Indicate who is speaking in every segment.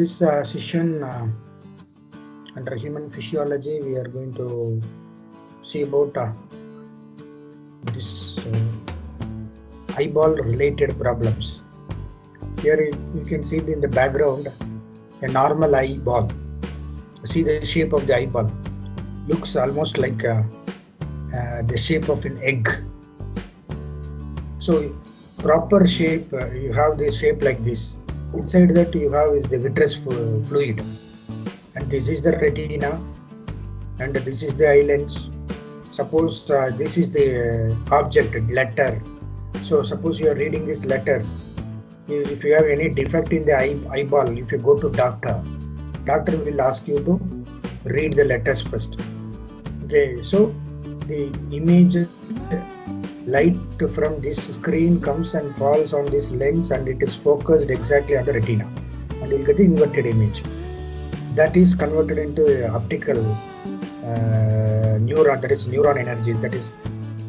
Speaker 1: this session under human physiology, we are going to see about this eyeball related problems. Here you can see in the background a normal eyeball. See the shape of the eyeball. Looks almost like the shape of an egg. So proper shape, you have the shape like this. Inside that you have the vitreous fluid, and this is the retina, and this is the eye lens. Suppose this is the object letter. So suppose you are reading these letters. If you have any defect in the eyeball, if you go to doctor will ask you to read the letters first. Okay, so the image light from this screen comes and falls on this lens, and it is focused exactly on the retina, and you will get the inverted image. That is converted into optical neuron, that is neuron energy, that is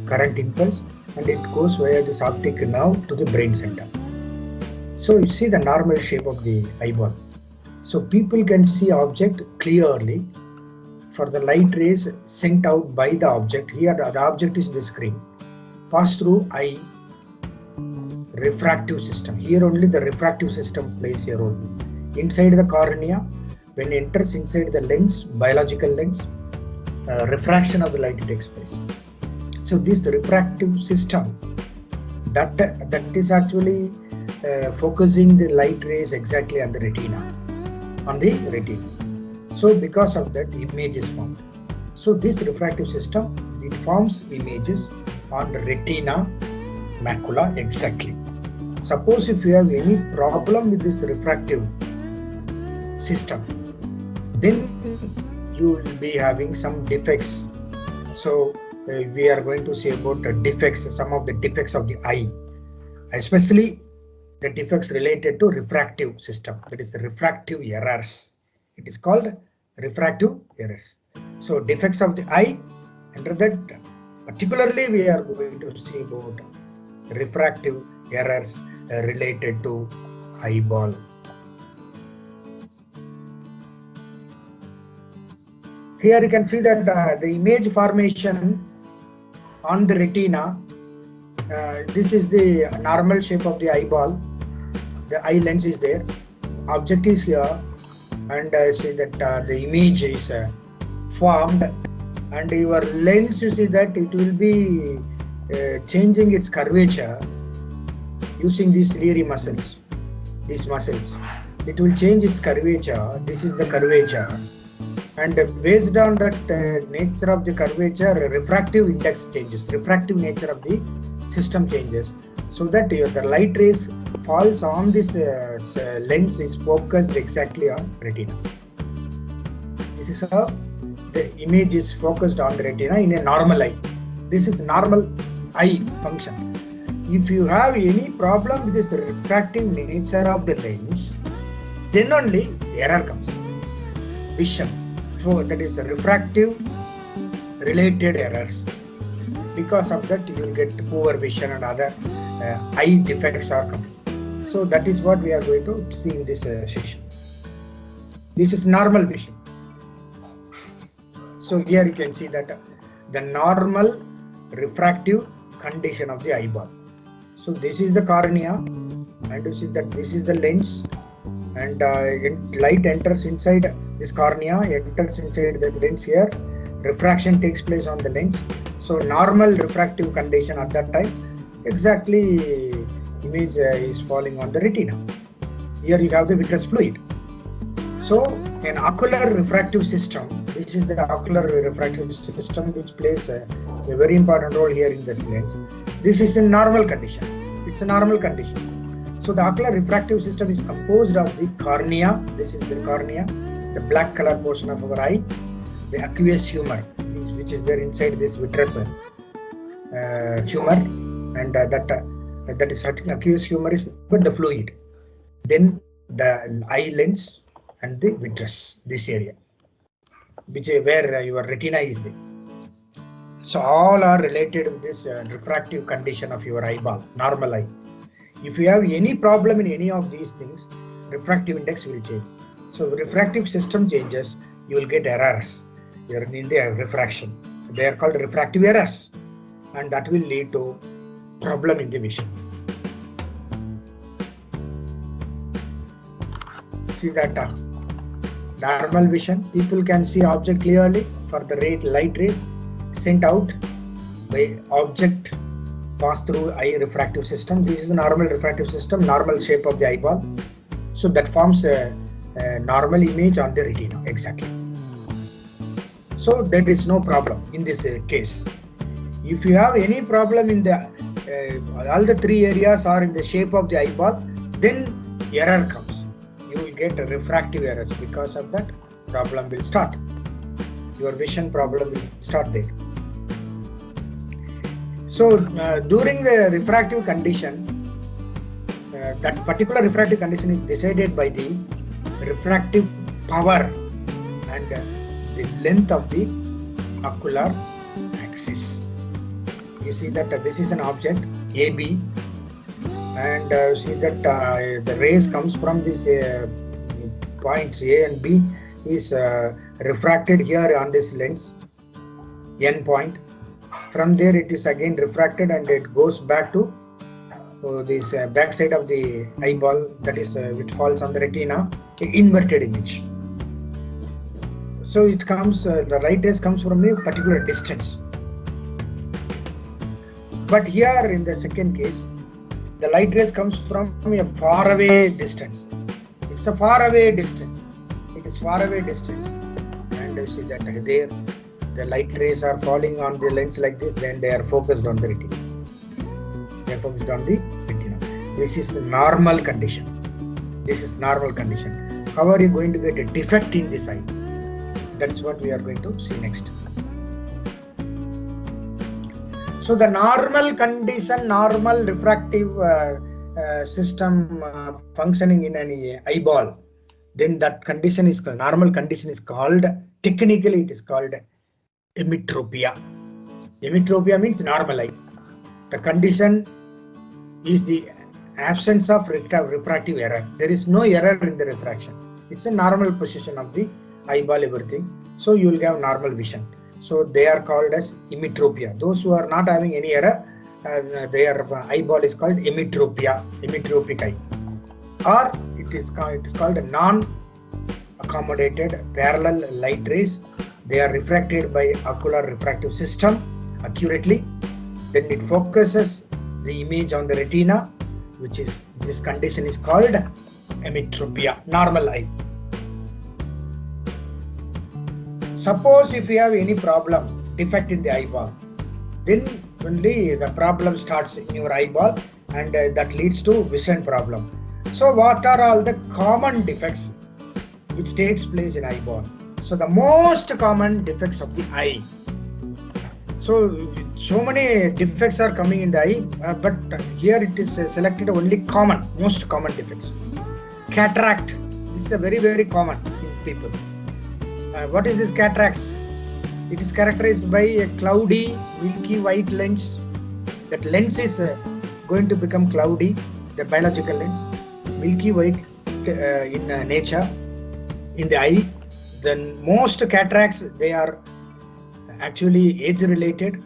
Speaker 1: current impulse, and it goes via this optic nerve to the brain center. So you see the normal shape of the eyeball. So people can see object clearly for the light rays sent out by the object. Here the object is the screen. Pass through eye refractive system. Here only the refractive system plays a role. Inside the cornea, when it enters inside the lens, biological lens, refraction of the light takes place. So this refractive system, that is actually focusing the light rays exactly on the retina, So because of that, image is formed. So this refractive system, it forms images on the retina macula exactly. Suppose if you have any problem with this refractive system, then you will be having some defects. So we are going to say about the defects, some of the defects of the eye, especially the defects related to refractive system, that is the refractive errors. It is called refractive errors. So defects of the eye, under that particularly we are going to see about refractive errors related to eyeball. Here you can see that the image formation on the retina, this is the normal shape of the eyeball. The eye lens is there, object is here, and see that the image is formed, and your lens, you see that it will be changing its curvature using these ciliary muscles, these muscles. It will change its curvature. This is the curvature, and based on that nature of the curvature, refractive index changes, refractive nature of the system changes, so that the light rays falls on this lens is focused exactly on retina. This is how the image is focused on the retina in a normal eye. This is normal eye function. If you have any problem with this refractive nature of the lens, then only error comes. Vision. So that is refractive related errors. Because of that, you will get poor vision and other eye defects are coming. So that is what we are going to see in this session. This is normal vision. So here you can see that the normal refractive condition of the eyeball. So this is the cornea, and you see that this is the lens, and light enters inside this cornea, enters inside the lens here. Refraction takes place on the lens. So normal refractive condition at that time, exactly image is falling on the retina. Here you have the vitreous fluid. So an ocular refractive system, this is the ocular refractive system which plays a very important role here in this lens. This is in normal condition. It's a normal condition. So the ocular refractive system is composed of the cornea. This is the cornea, the black color portion of our eye, the aqueous humor, which is there inside this vitreous humor, and that is aqueous humor is but the fluid. Then the eye lens and the vitreous, this area, which is where your retina is there. So all are related with this refractive condition of your eyeball, normal eye. If you have any problem in any of these things, refractive index will change. So refractive system changes, you will get errors in the refraction. They are called refractive errors, and that will lead to problem in the vision. See that normal vision, people can see object clearly for the light rays sent out by object pass through eye refractive system. This is a normal refractive system, normal shape of the eyeball. So that forms a normal image on the retina, exactly. So there is no problem in this case. If you have any problem in the all the three areas are in the shape of the eyeball, then error comes. You will get refractive errors. Because of that, problem will start. Your vision problem will start there. So during the refractive condition, that particular refractive condition is decided by the refractive power and the length of the ocular axis. You see that this is an object AB, and see that the rays comes from these points A and B is refracted here on this lens N point. From there it is again refracted and it goes back to this back side of the eyeball, that is which falls on the retina, inverted image. So it comes, the light rays comes from a particular distance. But here in the second case, the light rays comes from a far away distance. It's a far away distance. It is far away distance, and you see that there the light rays are falling on the lens like this, then they are focused on the retina. They are focused on the retina. This is normal condition. This is normal condition. How are you going to get a defect in this eye? That's what we are going to see next. So the normal condition, normal refractive system functioning in an eyeball, then that condition is called, normal condition is called, technically it is called emetropia. Emetropia means normal eye. The condition is the absence of refractive error. There is no error in the refraction. It's a normal position of the eyeball, everything. So you will have normal vision. So they are called as emetropia. Those who are not having any error, their eyeball is called emetropia, emetropic eye. Or it is called a non-accommodated parallel light rays. They are refracted by ocular refractive system accurately. Then it focuses the image on the retina, which is, this condition is called emetropia, normal eye. Suppose if you have any problem, defect in the eyeball, then only the problem starts in your eyeball, and that leads to vision problem. So what are all the common defects which takes place in eyeball? So the most common defects of the eye. So many defects are coming in the eye, but here it is selected only common, most common defects. Cataract. This is a very, very common in people. What is this cataracts? It is characterized by a cloudy, milky white lens. That lens is going to become cloudy, the biological lens, milky white in nature, in the eye. Then most cataracts, they are actually age related,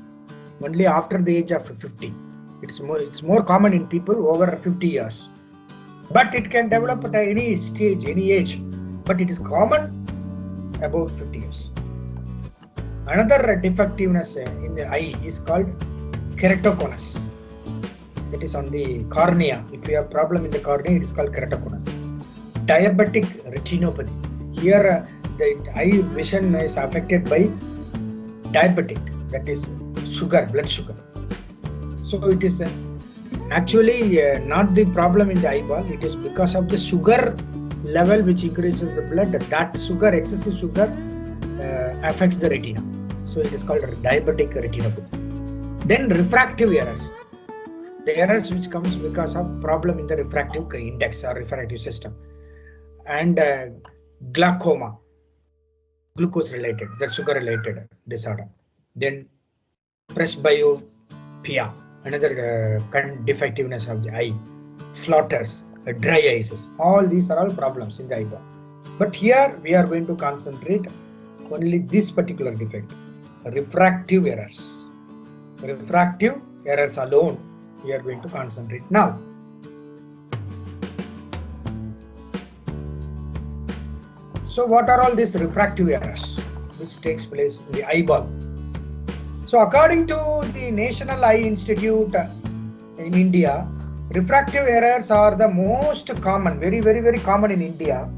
Speaker 1: only after the age of 50. It's more common in people over 50 years. But it can develop at any stage, any age. But it is common about 50 years. Another defectiveness in the eye is called keratoconus. It is on the cornea. If you have problem in the cornea, it is called keratoconus. Diabetic retinopathy. Here the eye vision is affected by diabetic, that is sugar, blood sugar. So it is actually not the problem in the eyeball. It is because of the sugar level which increases the blood. That sugar, excessive sugar, affects the retina. So it is called diabetic retinopathy. Then refractive errors. The errors which comes because of problem in the refractive index or refractive system. And glaucoma, glucose related, that sugar related disorder. Then presbyopia, another defectiveness of the eye. Floaters, dry eyes. All these are all problems in the eyeball. But here we are going to concentrate only this particular defect, refractive errors. Refractive errors alone we are going to concentrate now. So what are all these refractive errors which takes place in the eyeball? So according to the National Eye Institute in India, refractive errors are the most common, very common in India.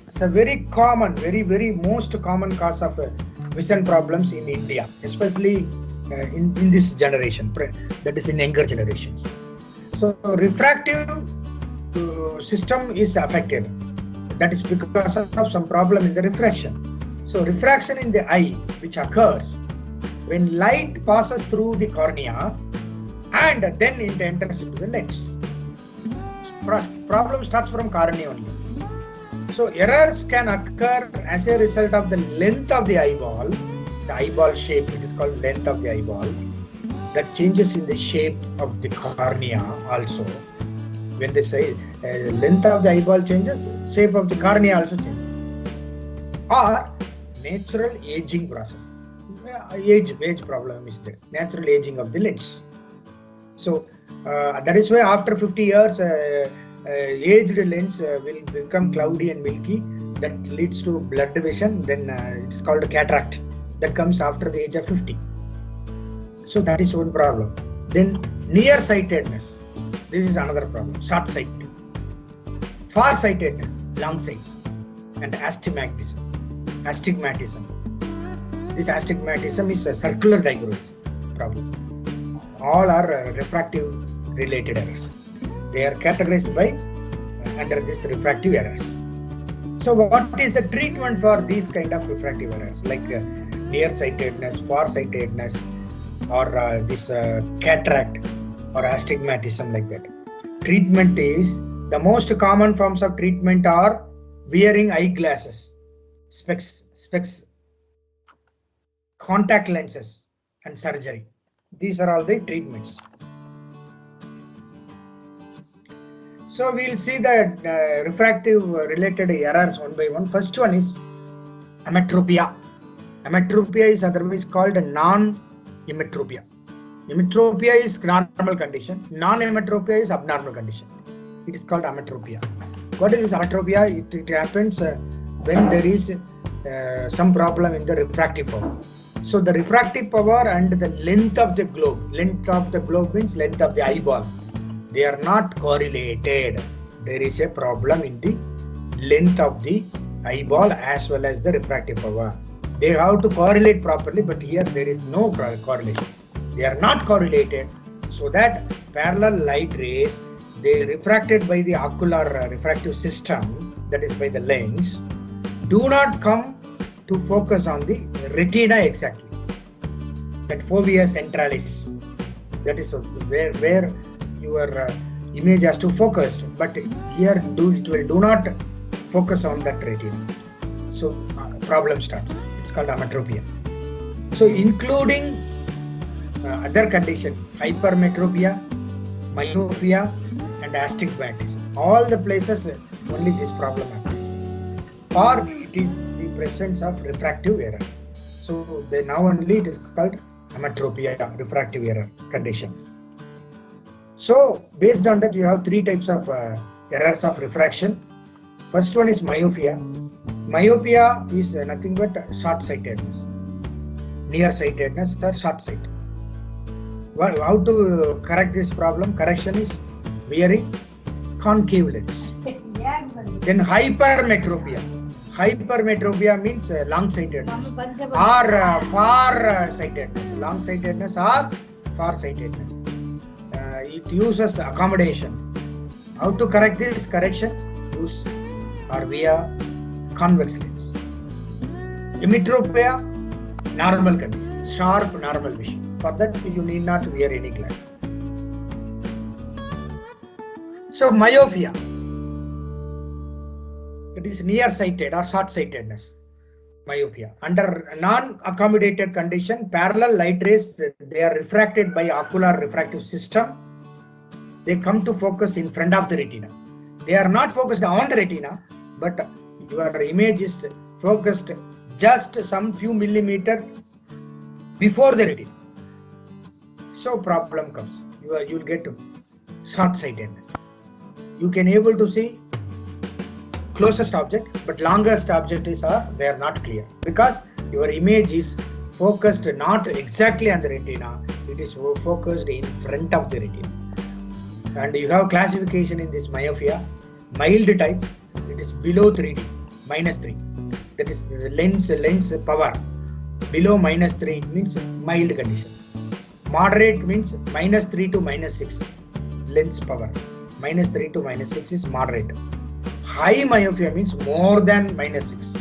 Speaker 1: It's a very common, very most common cause of vision problems in India, especially in this generation, that is in younger generations. So refractive system is affected. That is because of some problem in the refraction. So refraction in the eye, which occurs when light passes through the cornea and then it enters into the lens. Problem starts from cornea only. So errors can occur as a result of the length of the eyeball shape, it is called length of the eyeball, that changes in the shape of the cornea also. When they say length of the eyeball changes, shape of the cornea also changes. Or natural aging process. Age problem is there. Natural aging of the lens. So that is why after 50 years, aged lens will become cloudy and milky. That leads to blurred vision. Then it's called cataract. That comes after the age of 50. So that is one problem. Then nearsightedness. This is another problem. Short sight. Far-sightedness, long sight, and astigmatism. This astigmatism is a circular diagnosis problem. All are refractive related errors. They are categorized by under this refractive errors. So what is the treatment for these kind of refractive errors like nearsightedness, far-sightedness, or this cataract or astigmatism like that? Treatment is, the most common forms of treatment are wearing eyeglasses, specs, contact lenses, and surgery. These are all the treatments. So we'll see the refractive related errors one by one. First one is emmetropia. Emmetropia is otherwise called non-emmetropia. Emmetropia is normal condition. Non-emmetropia is abnormal condition. It is called emmetropia. What is this emmetropia? It happens when there is some problem in the refractive power. So the refractive power and the length of the globe. Length of the globe means length of the eyeball. They are not correlated. There is a problem in the length of the eyeball as well as the refractive power. They have to correlate properly, but here there is no correlation. They are not correlated, so that parallel light rays, they refracted by the ocular refractive system, that is by the lens, do not come to focus on the retina exactly. That fovea centralis, that is where your image has to focus, but here it will do not focus on that retina. So problem starts. It's called emmetropia. So including other conditions, hypermetropia, myopia, and astigmatism. All the places only this problem happens. Or it is the presence of refractive error. So now only it is called emmetropia, refractive error condition. So based on that, you have three types of errors of refraction. First one is myopia. Myopia is nothing but short-sightedness, nearsightedness or short sight. Well, how to correct this problem? Correction is wearing concave lens. Then hypermetropia. Hypermetropia means long-sightedness or far-sightedness. Long-sightedness or far-sightedness. It uses accommodation. How to correct this? Correction use or via convex lens. Emmetropia, normal condition, sharp normal vision. For that you need not wear any glass. So myopia, it is nearsighted or short-sightedness. Myopia. Under non-accommodated condition, parallel light rays, they are refracted by ocular refractive system. They come to focus in front of the retina. They are not focused on the retina, but your image is focused just some few millimeter before the retina. So problem comes. You'll get short-sightedness. You can able to see closest object, but longest object they are not clear because your image is focused not exactly on the retina. It is focused in front of the retina. And you have classification in this myopia. Mild type, it is below 3D, -3. That is the lens power. Below -3 means mild condition. Moderate means -3 to -6 lens power. -3 to -6 is moderate. High myopia means more than -6.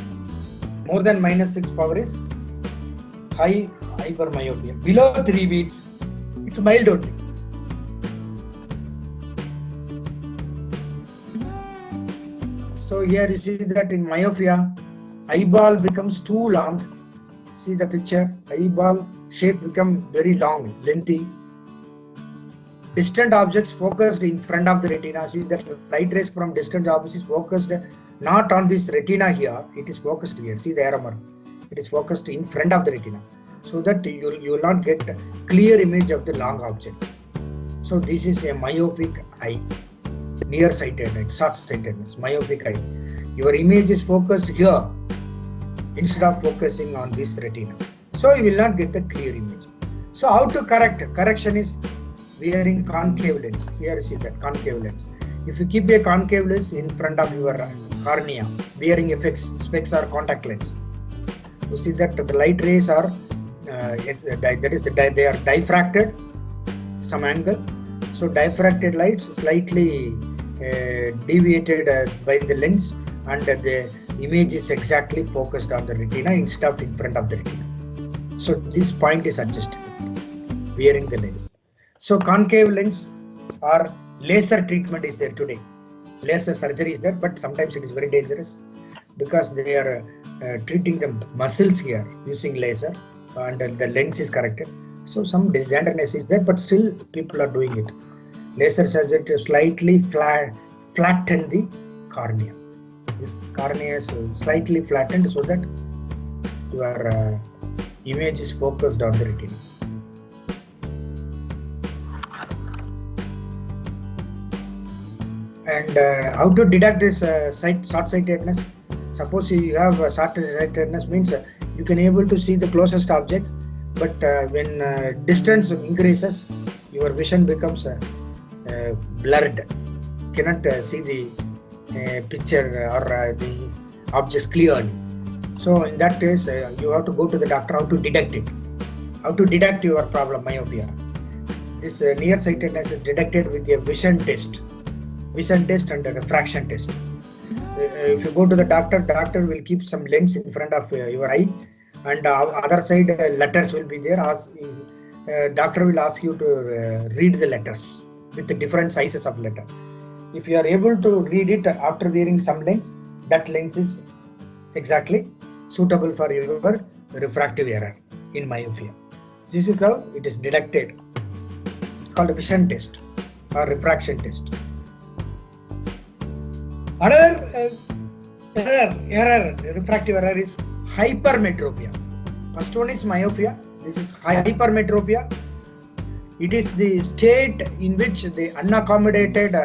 Speaker 1: More than -6 power is hypermyopia. Below 3 beats, it's mild only. So here you see that in myopia, eyeball becomes too long. See the picture, eyeball shape become very long, lengthy. Distant objects focused in front of the retina. See that light rays from distant objects is focused not on this retina here, it is focused here. See the arrow mark. It is focused in front of the retina, so that you will not get clear image of the long object. So this is a myopic eye, nearsightedness, short-sightedness, myopic eye. Your image is focused here instead of focusing on this retina, so you will not get the clear image. So how to correct? Correction is wearing concave lens. Here you see that concave lens. If you keep a concave lens in front of your cornea, wearing specs or contact lens, you see that the light rays are they are diffracted some angle. So diffracted light slightly deviated by the lens, and the image is exactly focused on the retina instead of in front of the retina. So this point is adjusted wearing the lens. So concave lens or laser treatment is there today. Laser surgery is there, but sometimes it is very dangerous because they are treating the muscles here using laser, and the lens is corrected. So some dangerousness is there, but still people are doing it. Laser surgery to slightly flatten the cornea. This cornea is slightly flattened so that your image is focused on the retina. And how to detect this short-sightedness? Suppose you have short-sightedness means you can able to see the closest objects, but when distance increases, your vision becomes blurred. Cannot see the picture or the objects clearly. So in that case, you have to go to the doctor. How to detect it? How to detect your problem, myopia? This nearsightedness is detected with a vision test and a refraction test. If you go to the doctor will keep some lens in front of your eye, and other side letters will be there. Doctor will ask you to read the letters with the different sizes of letter. If you are able to read it after wearing some lens, that lens is exactly suitable for your refractive error in myopia. This is how it is detected. It's called a vision test or refraction test. Another refractive error is hypermetropia. First one is myopia. This is hypermetropia. It is the state in which the unaccommodated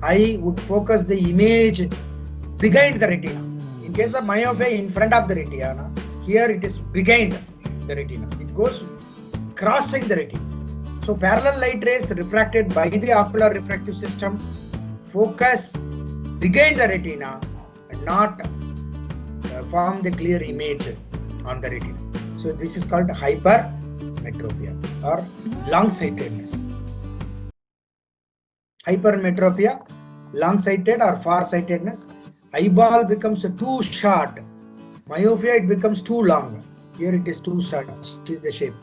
Speaker 1: eye would focus the image behind the retina. In case of myopia, in front of the retina. Here it is behind the retina. It goes crossing the retina. So parallel light rays refracted by the ocular refractive system focus behind the retina and not form the clear image on the retina. So this is called hypermetropia or long-sightedness. Hypermetropia, long-sighted or far-sightedness. Eyeball becomes too short. Myopia, it becomes too long. Here it is too short. See the shape,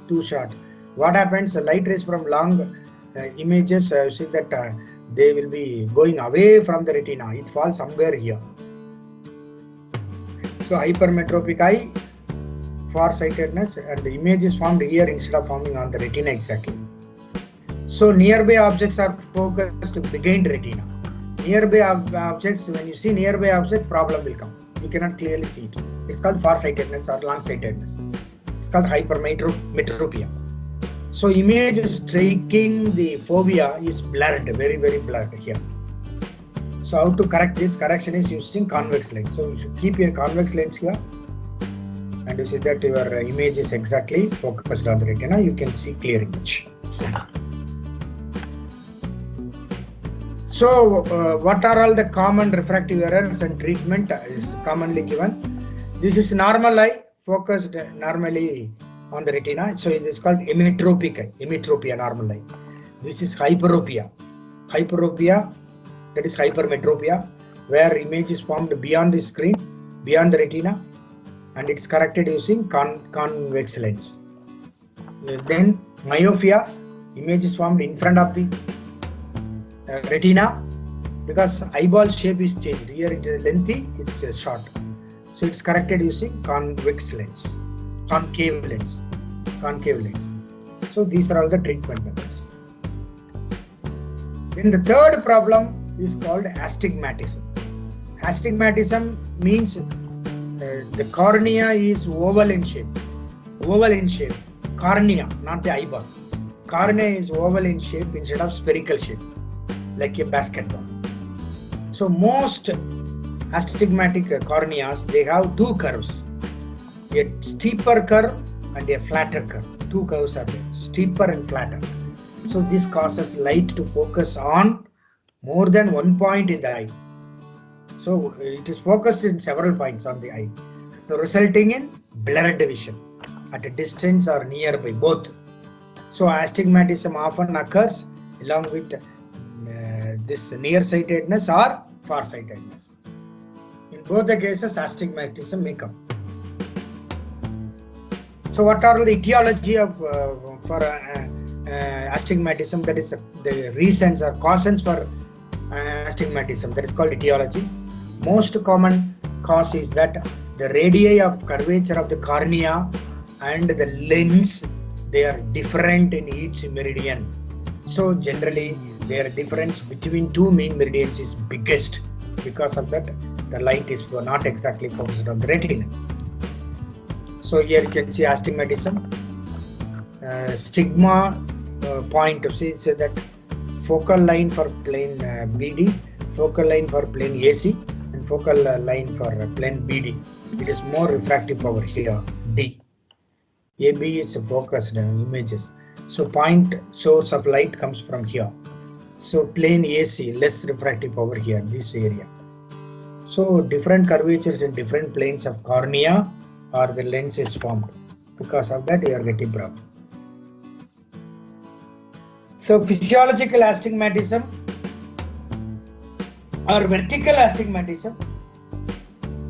Speaker 1: too short. What happens? Light rays from long images, see that they will be going away from the retina. It falls somewhere here. So hypermetropic eye, far-sightedness, and the image is formed here instead of forming on the retina exactly. So nearby objects are focused behind retina. Nearby objects, when you see nearby object, problem will come. you cannot clearly see it. It's called farsightedness or long-sightedness. It's called hypermetropia. So image striking the fovea is blurred, very, very blurred here. So how to correct this? Correction is using convex lens. So you should keep your convex lens here, and you see that your image is exactly focused on the retina. You can see clear image. So what are all the common refractive errors and treatment is commonly given? This is normal eye focused normally on the retina. So it is called emetropia, normal eye. This is hyperopia, that is hypermetropia, where image is formed beyond the screen, beyond the retina, and it's corrected using convex lens. Then myopia, image is formed in front of the retina, because eyeball shape is changed. Here it is lengthy, it's short. So it's corrected using convex lens, concave lens. So these are all the treatment methods. Then the third problem is called astigmatism. Astigmatism means the cornea is oval in shape. Cornea, not the eyeball. Cornea is oval in shape instead of spherical shape, like a basketball. So most astigmatic corneas, they have two curves, a steeper curve and a flatter curve. Two curves are there, steeper and flatter. So this causes light to focus on more than one point in the eye. So it is focused in several points on the eye, so resulting in blurred vision at a distance or nearby, both. So astigmatism often occurs along with this nearsightedness or farsightedness. In both the cases, astigmatism may come. So what are the etiology of for astigmatism? That is the reasons or causes for astigmatism. That is called etiology. Most common cause is that the radii of curvature of the cornea and the lens, they are different in each meridian. So generally their difference between two main meridians is biggest. Because of that, the light is not exactly focused on the retina. So here you can see astigmatism. Stigma point of see that focal line for plane BD, focal line for plane AC, and focal line for plane BD. It is more refractive power here, D. AB is focused images. So point source of light comes from here. So plane AC, less refractive power here, this area. So different curvatures in different planes of cornea or the lens is formed. Because of that, you are getting problem. So physiological astigmatism or vertical astigmatism,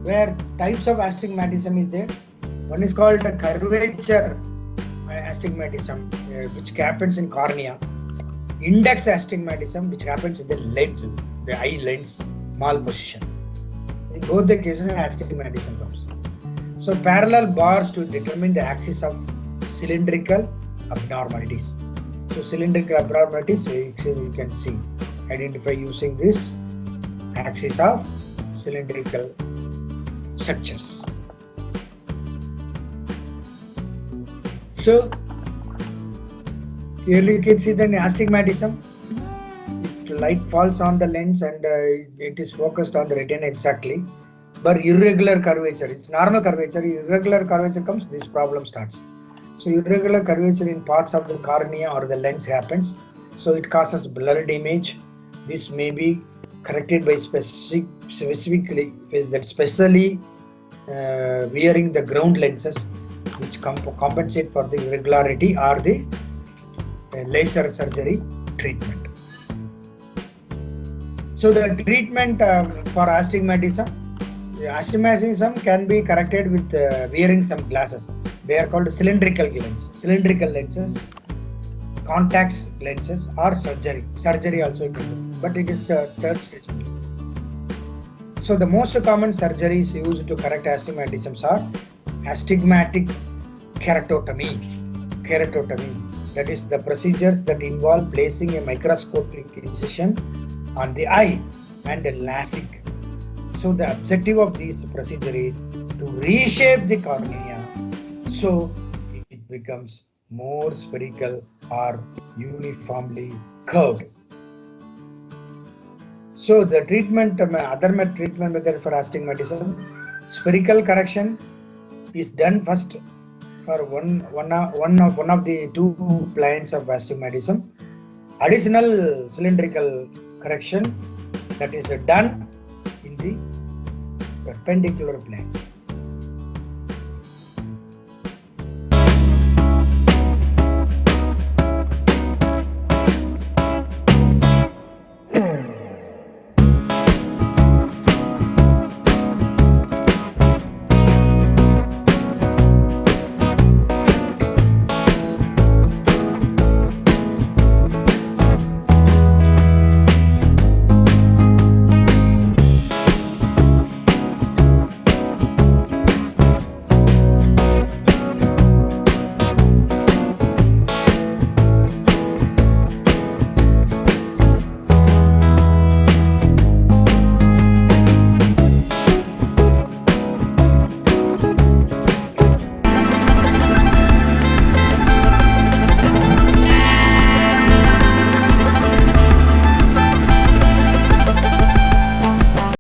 Speaker 1: where types of astigmatism is there. One is called a curvature astigmatism, which happens in cornea. Index astigmatism, which happens in the lens, the eye lens malposition. In both the cases, astigmatism comes. So parallel bars to determine the axis of cylindrical abnormalities. So cylindrical abnormalities, you can see, identify using this axis of cylindrical structures. So here you can see the astigmatism. The light falls on the lens and it is focused on the retina exactly. But irregular curvature, it's normal curvature. Irregular curvature comes, this problem starts. So irregular curvature in parts of the cornea or the lens happens. So it causes blurred image. This may be corrected by specifically that specially wearing the ground lenses, which compensate for the irregularity or the laser surgery treatment. So the treatment for astigmatism, astigmatism can be corrected with wearing some glasses. They are called cylindrical lenses, contacts lenses, or surgery. Surgery also you can do, but it is the third stage. So the most common surgeries used to correct astigmatisms are astigmatic keratotomy. That is the procedures that involve placing a microscopic incision on the eye, and LASIK. So the objective of this procedure is to reshape the cornea so it becomes more spherical or uniformly curved. So the treatment, other treatment method for astigmatism, spherical correction is done first for one of the two planes of astigmatism. Additional cylindrical correction that is done in the perpendicular plane.